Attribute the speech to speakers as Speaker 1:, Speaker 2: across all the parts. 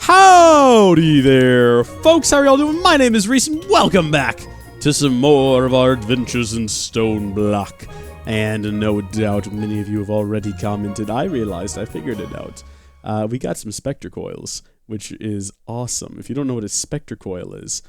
Speaker 1: Howdy there, folks. How are y'all doing? My name is Reese, and welcome back to some more of our adventures in StoneBlock. And no doubt many of you have already commented. I realized I figured it out. We got some Specter Coils, which is awesome. If you don't know what a Specter Coil is,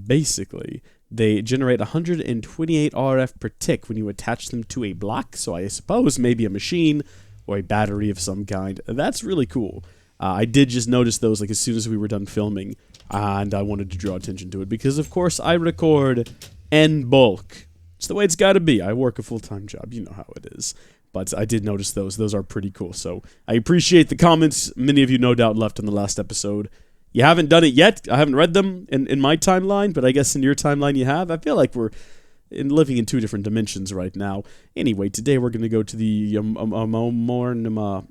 Speaker 1: basically, they generate 128 RF per tick when you attach them to a block, so I suppose maybe a machine or a battery of some kind. That's really cool. I did just notice those like as soon as we were done filming, and I wanted to draw attention to it because, of course, I record en bulk. It's the way it's got to be. I work a full-time job. You know how it is. But I did notice those. Those are pretty cool. So I appreciate the comments. Many of you, no doubt, left in the last episode. You haven't done it yet. I haven't read them in my timeline, but I guess in your timeline you have. I feel like we're living in two different dimensions right now. Anyway, today we're going to go to the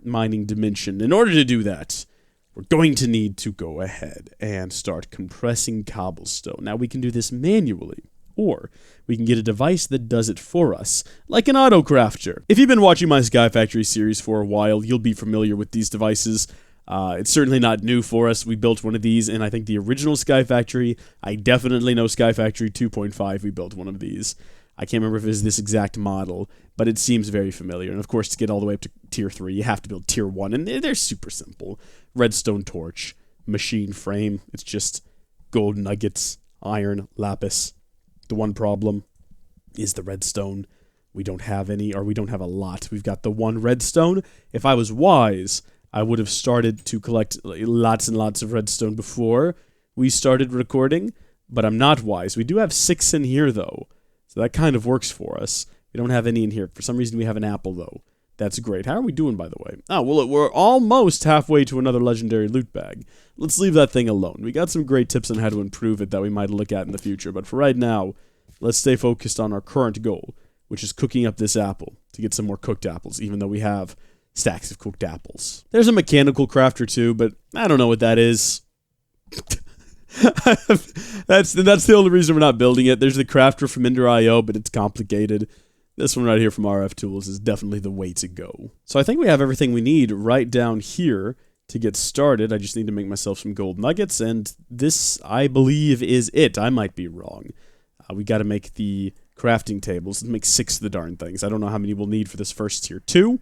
Speaker 1: mining dimension. In order to do that, we're going to need to go ahead and start compressing cobblestone. Now, we can do this manually, or we can get a device that does it for us, like an auto crafter. If you've been watching my Sky Factory series for a while, you'll be familiar with these devices. It's certainly not new for us. We built one of these in, I think, the original Sky Factory. I definitely know Sky Factory 2.5. We built one of these. I can't remember if it was this exact model, but it seems very familiar. And, of course, to get all the way up to Tier 3, you have to build Tier 1, and they're super simple. Redstone torch, machine frame. It's just gold nuggets, iron, lapis. The one problem is the redstone. We don't have any, or we don't have a lot. We've got the one redstone. If I was wise, I would have started to collect lots and lots of redstone before we started recording, but I'm not wise. We do have 6 in here, though, so that kind of works for us. We don't have any in here. For some reason, we have an apple, though. That's great. How are we doing, by the way? Oh, well, we're almost halfway to another legendary loot bag. Let's leave that thing alone. We got some great tips on how to improve it that we might look at in the future, but for right now, let's stay focused on our current goal, which is cooking up this apple to get some more cooked apples, even though we have stacks of cooked apples. There's a mechanical crafter too, but I don't know what that is. That's the only reason we're not building it. There's the crafter from Ender.io, but it's complicated. This one right here from RF Tools is definitely the way to go. So I think we have everything we need right down here to get started. I just need to make myself some gold nuggets, and this, I believe, is it. I might be wrong. We got to make the crafting tables. Let's make 6 of the darn things. I don't know how many we'll need for this first tier 2.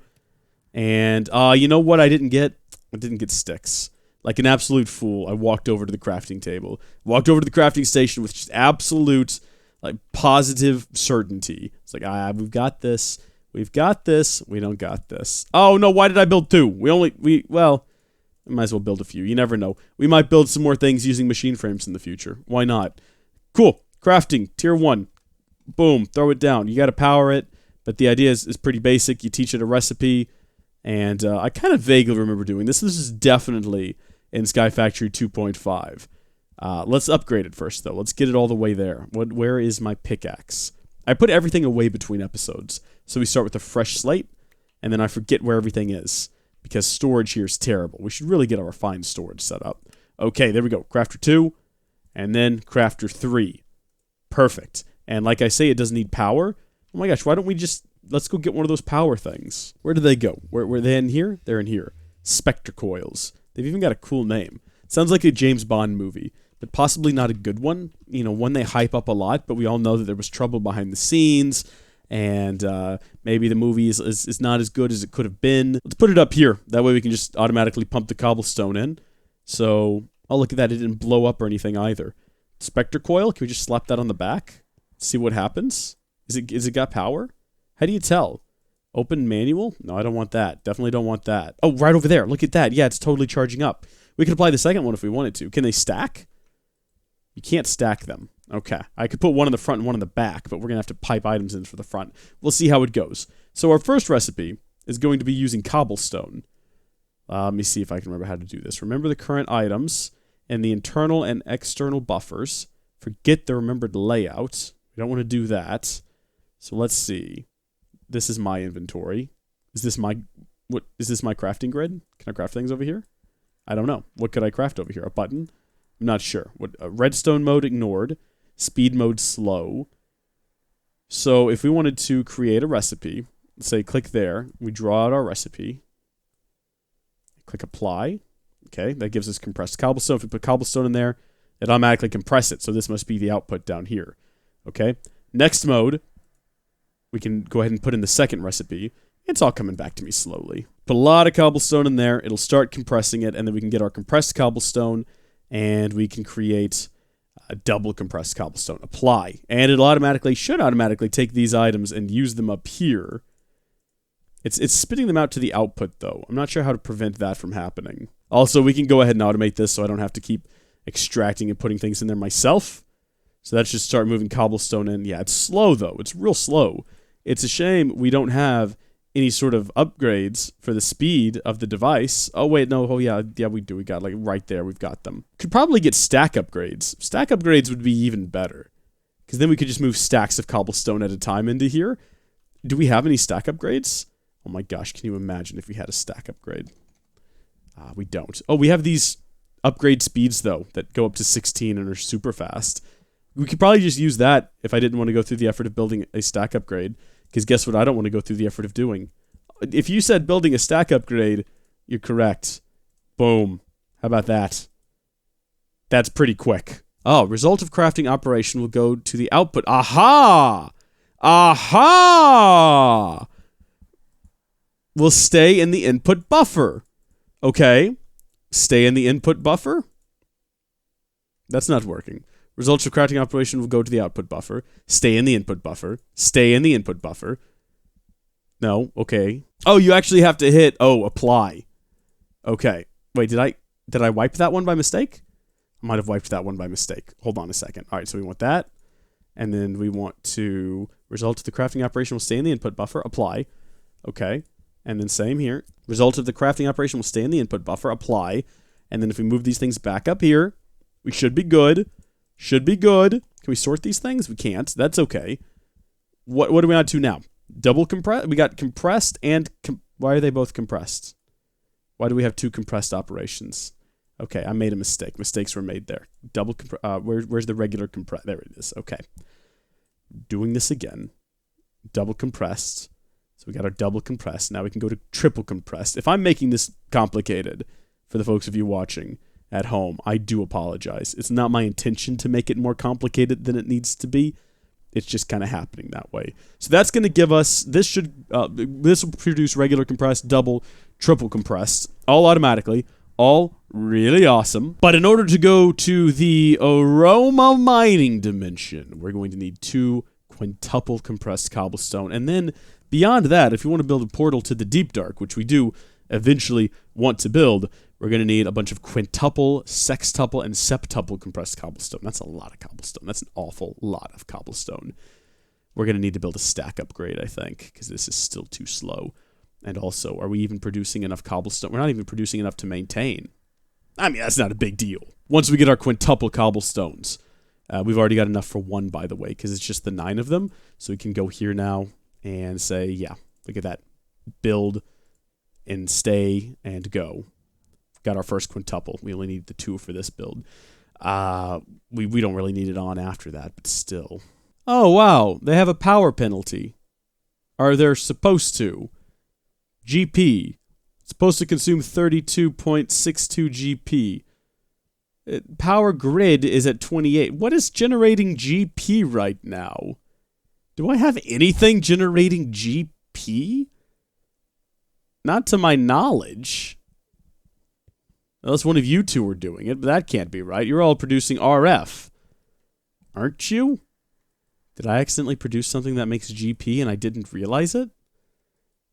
Speaker 1: And, you know what I didn't get? I didn't get sticks. Like an absolute fool, I walked over to the crafting table. Walked over to the crafting station with just absolute, like, positive certainty. It's like, we've got this. We've got this. We don't got this. Oh, no, why did I build 2? Well, I might as well build a few. You never know. We might build some more things using machine frames in the future. Why not? Cool. Crafting, tier 1. Boom, throw it down. You got to power it, but the idea is pretty basic. You teach it a recipe. And I kind of vaguely remember doing this. This is definitely in Sky Factory 2.5. Let's upgrade it first, though. Let's get it all the way there. Where is my pickaxe? I put everything away between episodes. So we start with a fresh slate, and then I forget where everything is, because storage here is terrible. We should really get our refined storage set up. Okay, there we go. Crafter 2, and then Crafter 3. Perfect. And like I say, it doesn't need power. Oh my gosh, why don't we just... Let's go get one of those power things. Where do they go? Were they in here? They're in here. Spectra Coils. They've even got a cool name. Sounds like a James Bond movie, but possibly not a good one. You know, one they hype up a lot, but we all know that there was trouble behind the scenes, and maybe the movie is not as good as it could have been. Let's put it up here. That way we can just automatically pump the cobblestone in. So, oh, look at that. It didn't blow up or anything either. Specter Coil, can we just slap that on the back? See what happens? Is it got power? How do you tell? Open manual? No, I don't want that. Definitely don't want that. Oh, right over there. Look at that. Yeah, it's totally charging up. We could apply the second one if we wanted to. Can they stack? You can't stack them. Okay. I could put one in the front and one in the back, but we're going to have to pipe items in for the front. We'll see how it goes. So our first recipe is going to be using cobblestone. Let me see if I can remember how to do this. Remember the current items and the internal and external buffers. Forget the remembered layout. We don't want to do that. So let's see. This is my inventory. Is this my crafting grid? Can I craft things over here? I don't know. What could I craft over here? A button? I'm not sure. Redstone mode ignored. Speed mode slow. So if we wanted to create a recipe, say click there, we draw out our recipe. Click apply. Okay, that gives us compressed cobblestone. If we put cobblestone in there, it automatically compress it. So this must be the output down here. Okay, next mode, we can go ahead and put in the second recipe. It's all coming back to me slowly. Put a lot of cobblestone in there. It'll start compressing it, and then we can get our compressed cobblestone, and we can create a double compressed cobblestone. Apply. And it should automatically take these items and use them up here. It's spitting them out to the output, though. I'm not sure how to prevent that from happening. Also, we can go ahead and automate this so I don't have to keep extracting and putting things in there myself. So that should start moving cobblestone in. Yeah, it's slow, though. It's real slow. It's a shame we don't have any sort of upgrades for the speed of the device. Oh, wait, no. Oh, yeah, we do. We got, like, right there. We've got them. Could probably get stack upgrades. Stack upgrades would be even better. Because then we could just move stacks of cobblestone at a time into here. Do we have any stack upgrades? Oh, my gosh. Can you imagine if we had a stack upgrade? We don't. Oh, we have these upgrade speeds, though, that go up to 16 and are super fast. We could probably just use that if I didn't want to go through the effort of building a stack upgrade. Because guess what I don't want to go through the effort of doing? If you said building a stack upgrade, you're correct. Boom. How about that? That's pretty quick. Oh, result of crafting operation will go to the output. Aha! Aha! Will stay in the input buffer. Okay. Stay in the input buffer? That's not working. Results of crafting operation will go to the output buffer. Stay in the input buffer. Stay in the input buffer. No, okay. Oh, you actually have to hit, apply. Okay. Wait, did I wipe that one by mistake? I might have wiped that one by mistake. Hold on a second. All right, so we want that. And then we want to, result of the crafting operation will stay in the input buffer. Apply. Okay. And then same here. Result of the crafting operation will stay in the input buffer. Apply. And then if we move these things back up here, we should be good. Should be good. Can we sort these things? We can't. That's okay. What are we on to now? Double compress. We got compressed and why are they both compressed? Why do we have two compressed operations? Okay, I made a mistake. Mistakes were made there. Double where's the regular compress? There it is. Okay. Doing this again. Double compressed. So we got our double compressed. Now we can go to triple compressed. If I'm making this complicated for the folks of you watching at home, I do apologize. It's not my intention to make it more complicated than it needs to be. It's just kind of happening that way. So that's going to give us, this will produce regular compressed, double, triple compressed, all automatically, all really awesome. But in order to go to the Aroma mining dimension, we're going to need 2 quintuple compressed cobblestone. And then beyond that, if you want to build a portal to the deep dark, which we do eventually want to build, we're going to need a bunch of quintuple, sextuple, and septuple compressed cobblestone. That's a lot of cobblestone. That's an awful lot of cobblestone. We're going to need to build a stack upgrade, I think, because this is still too slow. And also, are we even producing enough cobblestone? We're not even producing enough to maintain. I mean, that's not a big deal. Once we get our quintuple cobblestones, we've already got enough for 1, by the way, because it's just the 9 of them. So we can go here now and say, yeah, look at that. Build and stay and go. Got our first quintuple. We only need the 2 for this build. We don't really need it on after that, but still. Oh, wow. They have a power penalty. Are they supposed to? GP. It's supposed to consume 32.62 GP. Power grid is at 28. What is generating GP right now? Do I have anything generating GP? Not to my knowledge. Unless one of you two are doing it, but that can't be right. You're all producing RF. Aren't you? Did I accidentally produce something that makes GP and I didn't realize it?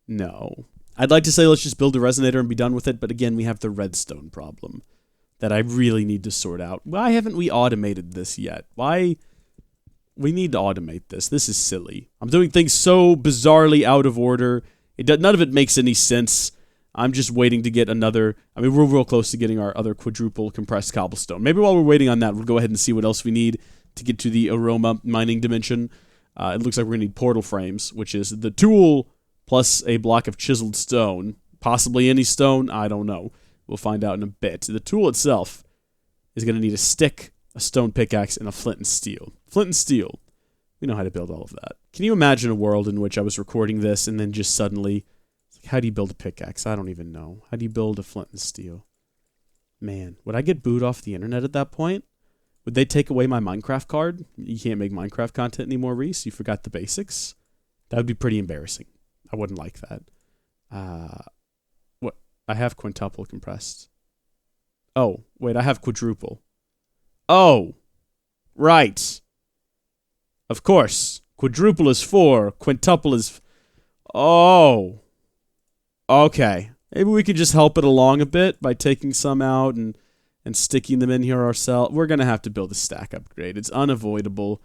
Speaker 1: No. I'd like to say let's just build a resonator and be done with it, but again, we have the redstone problem that I really need to sort out. Why haven't we automated this yet? Why? We need to automate this. This is silly. I'm doing things so bizarrely out of order. None of it makes any sense. I'm just waiting to get another. I mean, we're real close to getting our other quadruple compressed cobblestone. Maybe while we're waiting on that, we'll go ahead and see what else we need to get to the Aroma mining dimension. It looks like we're going to need portal frames, which is the tool plus a block of chiseled stone. Possibly any stone. I don't know. We'll find out in a bit. The tool itself is going to need a stick, a stone pickaxe, and a flint and steel. Flint and steel. We know how to build all of that. Can you imagine a world in which I was recording this and then just suddenly... How do you build a pickaxe? I don't even know. How do you build a flint and steel? Man, would I get booed off the internet at that point? Would they take away my Minecraft card? You can't make Minecraft content anymore, Reese. You forgot the basics? That would be pretty embarrassing. I wouldn't like that. What? I have quintuple compressed. Oh, wait, I have quadruple. Oh, right. Of course. Quadruple is 4. Quintuple is... Oh. Okay. Maybe we could just help it along a bit by taking some out and sticking them in here ourselves. We're going to have to build a stack upgrade. It's unavoidable.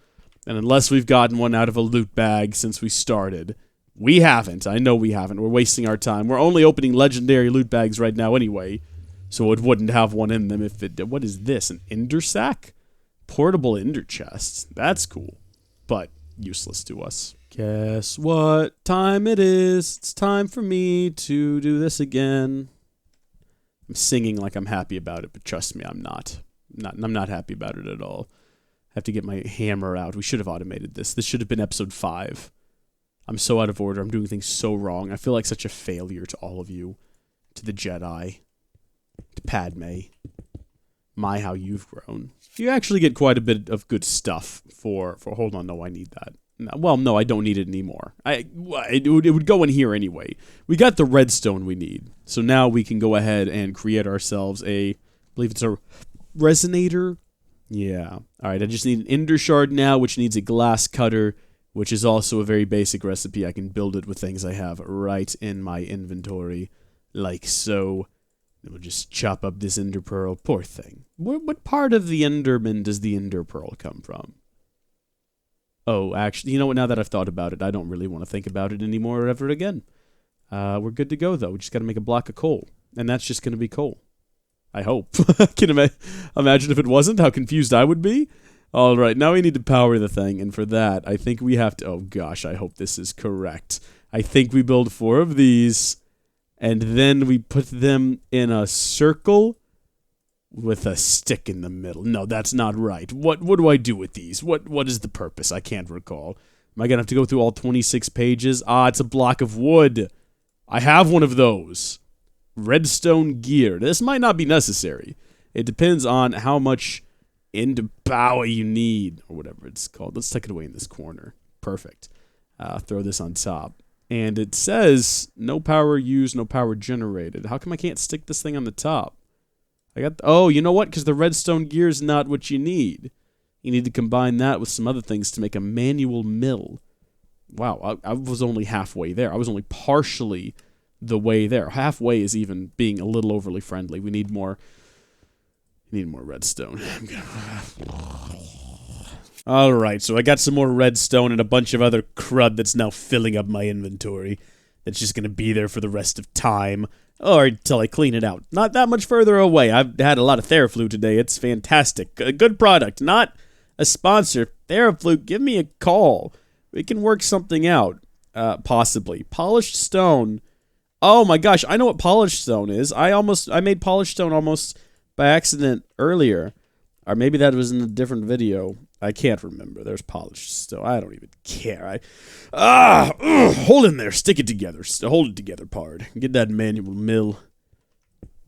Speaker 1: And unless we've gotten one out of a loot bag since we started, we haven't. I know we haven't. We're wasting our time. We're only opening legendary loot bags right now anyway, so it wouldn't have one in them if it did. What is this? An ender sack? Portable ender chest. That's cool, but useless to us. Guess what time it is? It's time for me to do this again. I'm singing like I'm happy about it, but trust me, I'm not. I'm not happy about it at all. I have to get my hammer out. We should have automated this. This should have been episode 5. I'm so out of order. I'm doing things so wrong. I feel like such a failure to all of you. To the Jedi. To Padme. My, how you've grown. You actually get quite a bit of good stuff for hold on, no, I need that. Well, no, I don't need it anymore. It would go in here anyway. We got the redstone we need. So now we can go ahead and create ourselves I believe it's a Resonator. Yeah. Alright, I just need an ender shard now, which needs a glass cutter, which is also a very basic recipe. I can build it with things I have right in my inventory, like so. And we'll just chop up this ender pearl. Poor thing. What part of the enderman does the ender pearl come from? Oh, actually, you know what? Now that I've thought about it, I don't really want to think about it anymore ever again. We're good to go, though. We just got to make a block of coal. And that's just going to be coal. I hope. Can imagine if it wasn't, how confused I would be. All right, now we need to power the thing. And for that, I think we have to... Oh, gosh, I hope this is correct. I think we build 4 of these. And then we put them in a circle with a stick in the middle. No, that's not right. What do I do with these? What is the purpose? I can't recall. Am I going to have to go through all 26 pages? Ah, it's a block of wood. I have one of those. Redstone gear. This might not be necessary. It depends on how much ender power you need, or whatever it's called. Let's tuck it away in this corner. Perfect. Throw this on top. And it says, no power used, no power generated. How come I can't stick this thing on the top? Oh, you know what? Because the redstone gear is not what you need. You need to combine that with some other things to make a manual mill. Wow, I was only halfway there. I was only partially the way there. Halfway is even being a little overly friendly. We need more. Redstone. All right, so I got some more redstone and a bunch of other crud that's now filling up my inventory. That's just gonna be there for the rest of time. Or until I clean it out. Not that much further away. I've had a lot of Theraflu today. It's fantastic. A good product. Not a sponsor. Theraflu, give me a call. We can work something out. Possibly. Polished stone. Oh my gosh, I know what polished stone is. I made polished stone almost by accident earlier. Or maybe that was in a different video. I can't remember. There's polished stone. I don't even care. Hold in there. Stick it together. Hold it together, Pard. Get that manual mill.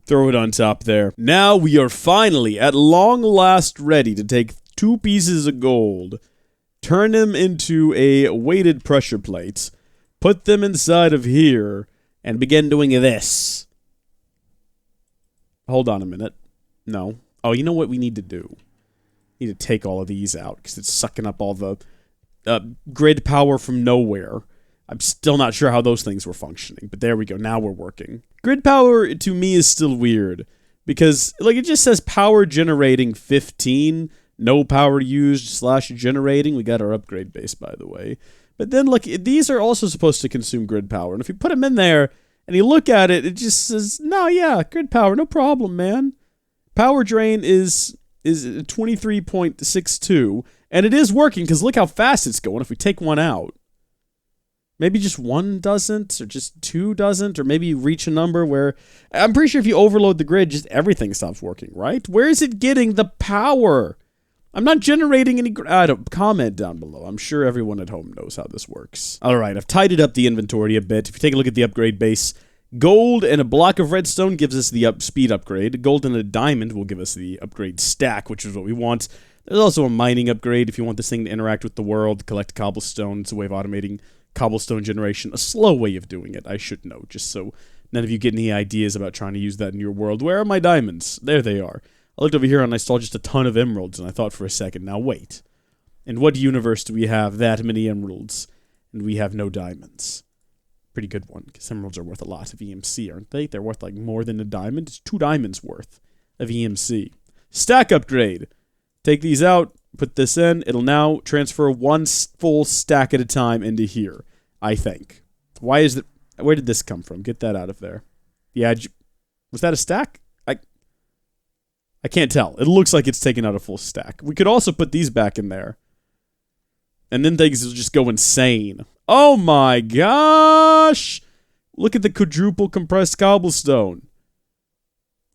Speaker 1: Throw it on top there. Now we are finally, at long last, ready to take 2 pieces of gold, turn them into a weighted pressure plate, put them inside of here, and begin doing this. Hold on a minute. No. Oh, you know what we need to do? Need to take all of these out because it's sucking up all the grid power from nowhere. I'm still not sure how those things were functioning, but there we go. Now we're working. Grid power to me is still weird because like it just says power generating 15, no power used / generating. We got our upgrade base, by the way. But then look, these are also supposed to consume grid power, and if you put them in there and you look at it, it just says, no, yeah, grid power, no problem, man. Power drain is 23.62, and it is working because look how fast it's going if we take one out. Maybe just 1 doesn't, or just 2 doesn't, or maybe you reach a number where... I'm pretty sure if you overload the grid, just everything stops working, right? Where is it getting the power? I'm not generating any... comment down below. I'm sure everyone at home knows how this works. Alright, I've tidied up the inventory a bit. If you take a look at the upgrade base, Gold and a block of redstone gives us the speed upgrade. Gold and a diamond will give us the upgrade stack, which is what we want. There's also a mining upgrade if you want this thing to interact with the world, collect cobblestone. It's a way of automating cobblestone generation. A slow way of doing it, I should know, just so none of you get any ideas about trying to use that in your world. Where are my diamonds? There they are. I looked over here and I saw just a ton of emeralds, and I thought for a second, now wait. In what universe do we have that many emeralds, and we have no diamonds? Pretty good one, because emeralds are worth a lot of EMC, aren't they? They're worth like more than a diamond. It's 2 diamonds worth of EMC. Stack upgrade. Take these out, put this in. It'll now transfer 1 full stack at a time into here, I think. Why is it? Where did this come from? Get that out of there. Yeah, was that a stack? I can't tell. It looks like it's taking out a full stack. We could also put these back in there. And then things will just go insane. Oh my gosh! Look at the quadruple compressed cobblestone.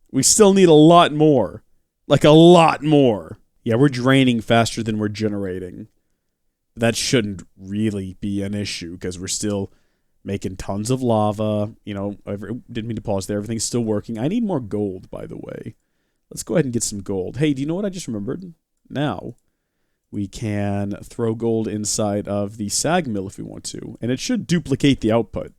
Speaker 1: We still need a lot more. Like a lot more. Yeah, we're draining faster than we're generating. That shouldn't really be an issue, because we're still making tons of lava. You know, I didn't mean to pause there. Everything's still working. I need more gold, by the way. Let's go ahead and get some gold. Hey, do you know what I just remembered? Now, we can throw gold inside of the sag mill if we want to, and it should duplicate the output.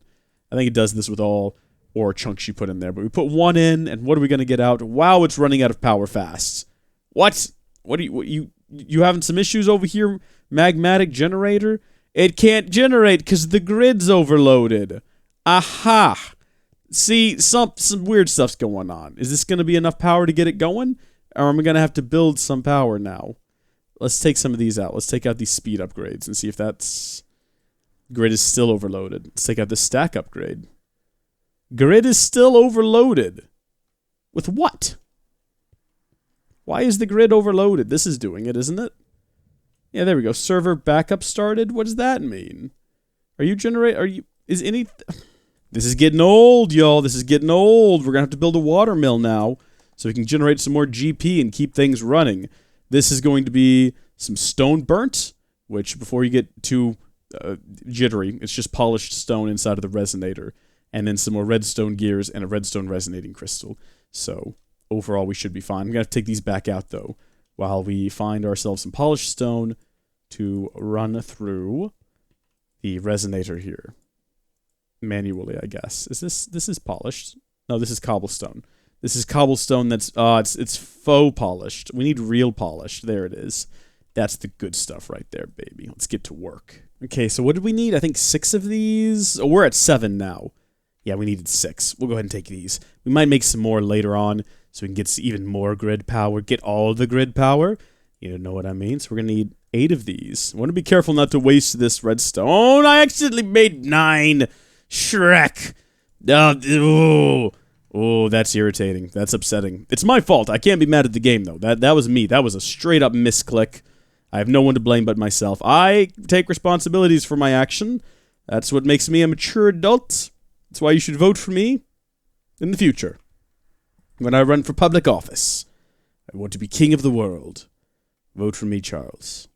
Speaker 1: I think it does this with all ore chunks you put in there, but we put 1 in, and what are we going to get out? Wow, it's running out of power fast. What? What are you having some issues over here, magmatic generator? It can't generate because the grid's overloaded. Aha! See, some weird stuff's going on. Is this going to be enough power to get it going? Or am I going to have to build some power now? Let's take some of these out. Let's take out these speed upgrades and see if that's... Grid is still overloaded. Let's take out the stack upgrade. Grid is still overloaded. With what? Why is the grid overloaded? This is doing it, isn't it? Yeah, there we go. Server backup started? What does that mean? Is any... This is getting old, y'all. This is getting old. We're going to have to build a water mill now so we can generate some more GP and keep things running. This is going to be some stone burnt, which before you get too jittery, it's just polished stone inside of the resonator, and then some more redstone gears and a redstone resonating crystal. So overall, we should be fine. I'm going to have to take these back out, though, while we find ourselves some polished stone to run through the resonator here. Manually, I guess. This is polished? No, this is cobblestone. This is cobblestone that's, it's faux polished. We need real polish. There it is. That's the good stuff right there, baby. Let's get to work. Okay, so what did we need? I think 6 of these. Oh, we're at 7 now. Yeah, we needed 6. We'll go ahead and take these. We might make some more later on so we can get even more grid power. Get all of the grid power. You know what I mean? So we're going to need 8 of these. I want to be careful not to waste this redstone. I accidentally made 9. Shrek. Oh, that's irritating. That's upsetting. It's my fault. I can't be mad at the game, though. That was me. That was a straight-up misclick. I have no one to blame but myself. I take responsibilities for my action. That's what makes me a mature adult. That's why you should vote for me in the future. When I run for public office, I want to be king of the world. Vote for me, Charles.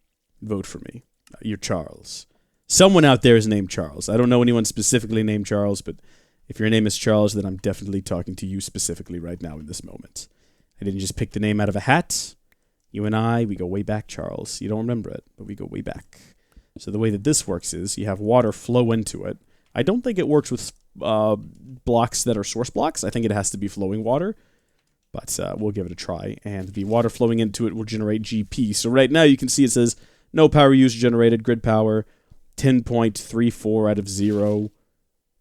Speaker 1: Vote for me. You're Charles. Someone out there is named Charles. I don't know anyone specifically named Charles, but if your name is Charles, then I'm definitely talking to you specifically right now in this moment. I didn't just pick the name out of a hat. You and I, we go way back, Charles. You don't remember it, but we go way back. So the way that this works is you have water flow into it. I don't think it works with blocks that are source blocks. I think it has to be flowing water, but we'll give it a try. And the water flowing into it will generate GP. So right now you can see it says no power use generated, grid power, 10.34 out of 0.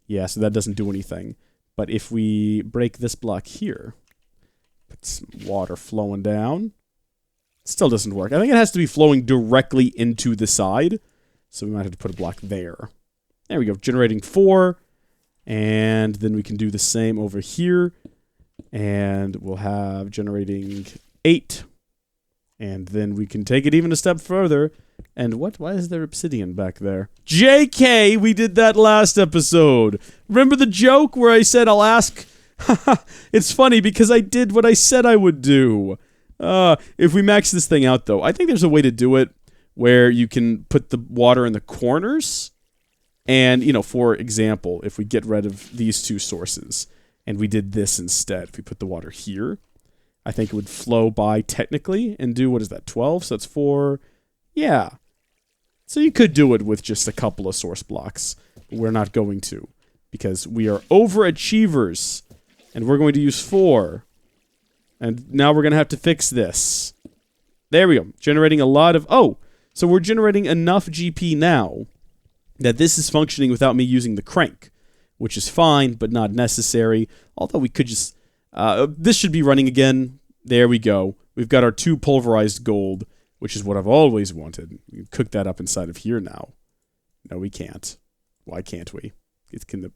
Speaker 1: Yeah, so that doesn't do anything. But if we break this block here, put some water flowing down, it still doesn't work. I think it has to be flowing directly into the side, so we might have to put a block there. There we go, generating 4, and then we can do the same over here, and we'll have generating 8, and then we can take it even a step further. And what? Why is there obsidian back there? JK, we did that last episode. Remember the joke where I said I'll ask? It's funny because I did what I said I would do. If we max this thing out, though, I think there's a way to do it where you can put the water in the corners. And, you know, for example, if we get rid of these two sources and we did this instead, if we put the water here, I think it would flow by technically and do, what is that, 12? So that's 4. Yeah. So you could do it with just a couple of source blocks. We're not going to, because we are overachievers. And we're going to use 4. And now we're going to have to fix this. There we go. Generating a lot of... Oh! So we're generating enough GP now that this is functioning without me using the crank, which is fine, but not necessary. Although we could just... this should be running again. There we go. We've got our 2 pulverized gold, which is what I've always wanted. We can cook that up inside of here now. No, we can't. Why can't we? Can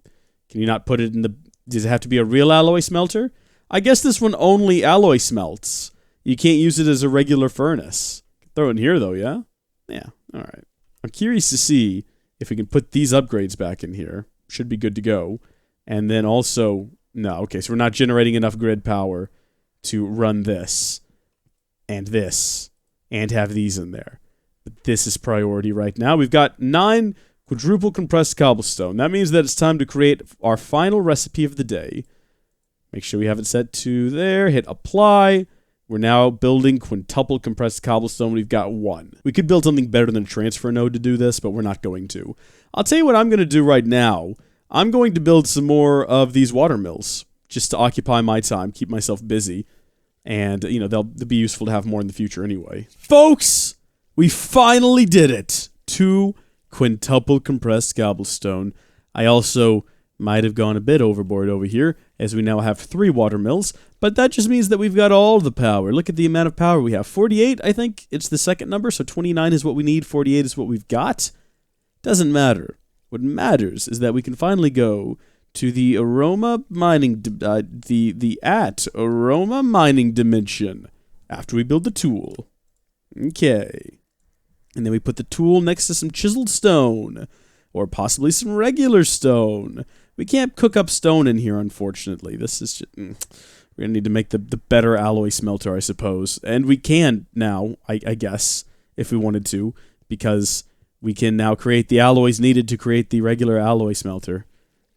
Speaker 1: you not put it in the... Does it have to be a real alloy smelter? I guess this one only alloy smelts. You can't use it as a regular furnace. Throw it in here, though, yeah? Yeah, alright. I'm curious to see if we can put these upgrades back in here. Should be good to go. And then also... No, okay, so we're not generating enough grid power to run this. And this. And have these in there. But this is priority right now. We've got 9 quadruple compressed cobblestone. That means that it's time to create our final recipe of the day. Make sure we have it set to there. Hit apply. We're now building quintuple compressed cobblestone. We've got 1. We could build something better than a transfer node to do this, but we're not going to. I'll tell you what I'm going to do right now. I'm going to build some more of these water mills, just to occupy my time, keep myself busy. And, you know, they'll be useful to have more in the future anyway. Folks! We finally did it! 2 quintuple compressed cobblestone. I also might have gone a bit overboard over here, as we now have 3 water mills, but that just means that we've got all the power. Look at the amount of power we have. 48, I think it's the second number, so 29 is what we need, 48 is what we've got. Doesn't matter. What matters is that we can finally go to the Aroma mining, Aroma mining dimension after we build the tool. Okay. And then we put the tool next to some chiseled stone, or possibly some regular stone. We can't cook up stone in here, unfortunately. This is just... we're going to need to make the better alloy smelter, I suppose. And we can now, I guess, if we wanted to, because we can now create the alloys needed to create the regular alloy smelter.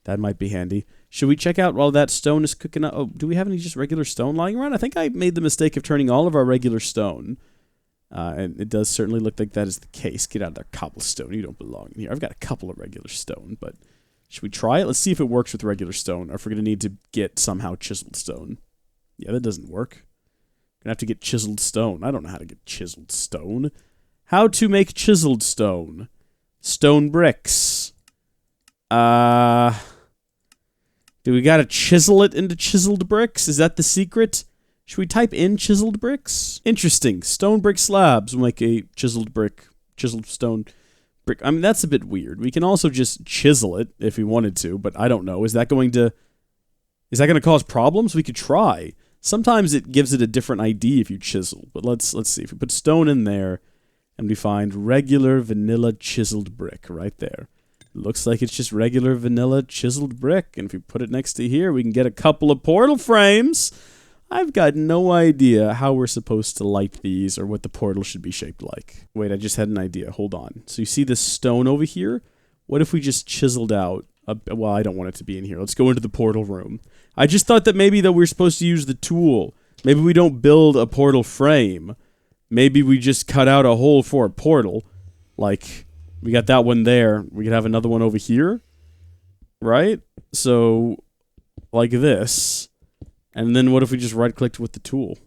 Speaker 1: That might be handy. Should we check out while that stone is cooking up? Oh, do we have any just regular stone lying around? I think I made the mistake of turning all of our regular stone. And it does certainly look like that is the case. Get out of there, cobblestone. You don't belong in here. I've got a couple of regular stone, but should we try it? Let's see if it works with regular stone, or if we're going to need to get somehow chiseled stone. Yeah, that doesn't work. Gonna have to get chiseled stone. I don't know how to get chiseled stone. How to make chiseled stone. Stone bricks. Do we gotta chisel it into chiseled bricks? Is that the secret? Should we type in chiseled bricks? Interesting. Stone brick slabs will make a chiseled stone brick. I mean, that's a bit weird. We can also just chisel it if we wanted to, but I don't know. Is that going to cause problems? We could try. Sometimes it gives it a different ID if you chisel, but let's see. If we put stone in there and we find regular vanilla chiseled brick right there. Looks like it's just regular vanilla chiseled brick, and if we put it next to here, we can get a couple of portal frames. I've got no idea how we're supposed to light these or what the portal should be shaped like. Wait, I just had an idea. Hold on. So you see this stone over here? What if we just chiseled out... well, I don't want it to be in here. Let's go into the portal room. I just thought that maybe that we're supposed to use the tool. Maybe we don't build a portal frame. Maybe we just cut out a hole for a portal. Like, we got that one there. We could have another one over here. Right? So, like this. And then what if we just right-clicked with the tool?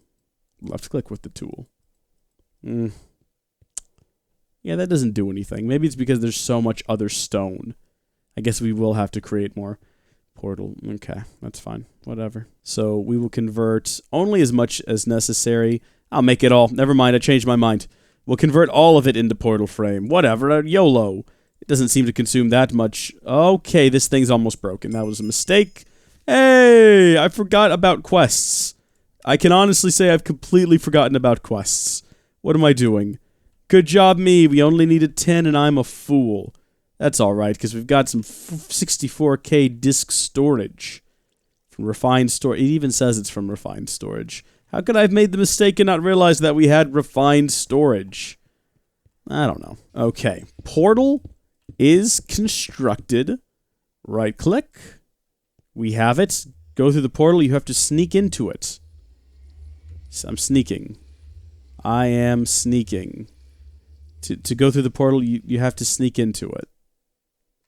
Speaker 1: Left-click with the tool. Yeah, that doesn't do anything. Maybe it's because there's so much other stone. I guess we will have to create more portal. Okay, that's fine. Whatever. So we will convert only as much as necessary. I'll make it all. Never mind, I changed my mind. We'll convert all of it into portal frame. Whatever, YOLO. It doesn't seem to consume that much. Okay, this thing's almost broken. That was a mistake. Hey, I forgot about quests. I can honestly say I've completely forgotten about quests. What am I doing? Good job me, we only needed 10 and I'm a fool. That's alright, because we've got some 64K disk storage. From Refined Storage. It even says it's from Refined Storage. How could I have made the mistake and not realize that we had Refined Storage? I don't know. Okay. Portal is constructed. Right click. We have it. Go through the portal. You have to sneak into it. So I'm sneaking. I am sneaking. To go through the portal, you have to sneak into it.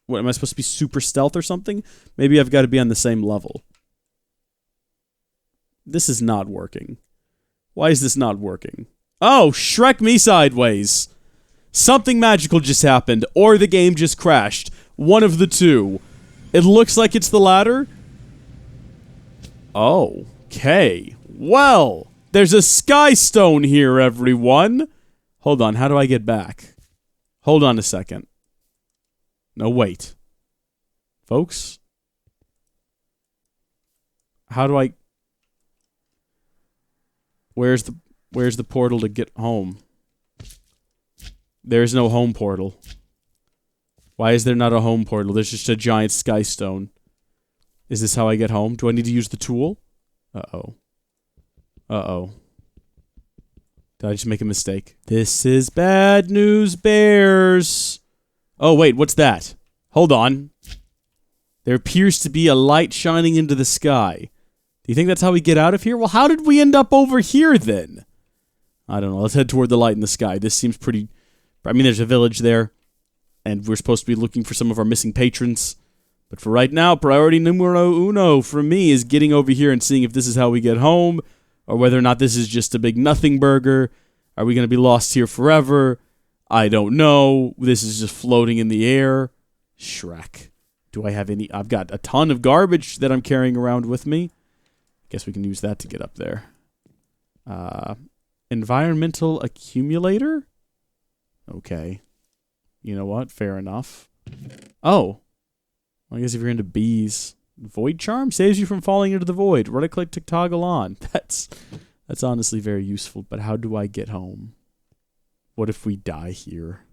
Speaker 1: What, am I supposed to be super stealth or something? Maybe I've got to be on the same level. This is not working. Why is this not working? Oh, Shrek me sideways. Something magical just happened, or the game just crashed. One of the two. It looks like it's the latter. Oh, okay. Well, there's a sky stone here, everyone. Hold on, how do I get back? Hold on a second. No, wait. Folks? How do I... Where's the portal to get home? There's no home portal. Why is there not a home portal? There's just a giant sky stone. Is this how I get home? Do I need to use the tool? Uh-oh. Uh-oh. Did I just make a mistake? This is bad news, bears. Oh, wait, what's that? Hold on. There appears to be a light shining into the sky. Do you think that's how we get out of here? Well, how did we end up over here, then? I don't know. Let's head toward the light in the sky. This seems pretty... I mean, there's a village there, and we're supposed to be looking for some of our missing patrons. But for right now, priority numero uno for me is getting over here and seeing if this is how we get home, or whether or not this is just a big nothing burger. Are we going to be lost here forever? I don't know. This is just floating in the air. Shrek. Do I have any... I've got a ton of garbage that I'm carrying around with me. Guess we can use that to get up there. Environmental accumulator? Okay. You know what? Fair enough. Oh. I guess if you're into bees. Void charm saves you from falling into the void. Right-click to toggle on. That's honestly very useful, but how do I get home? What if we die here?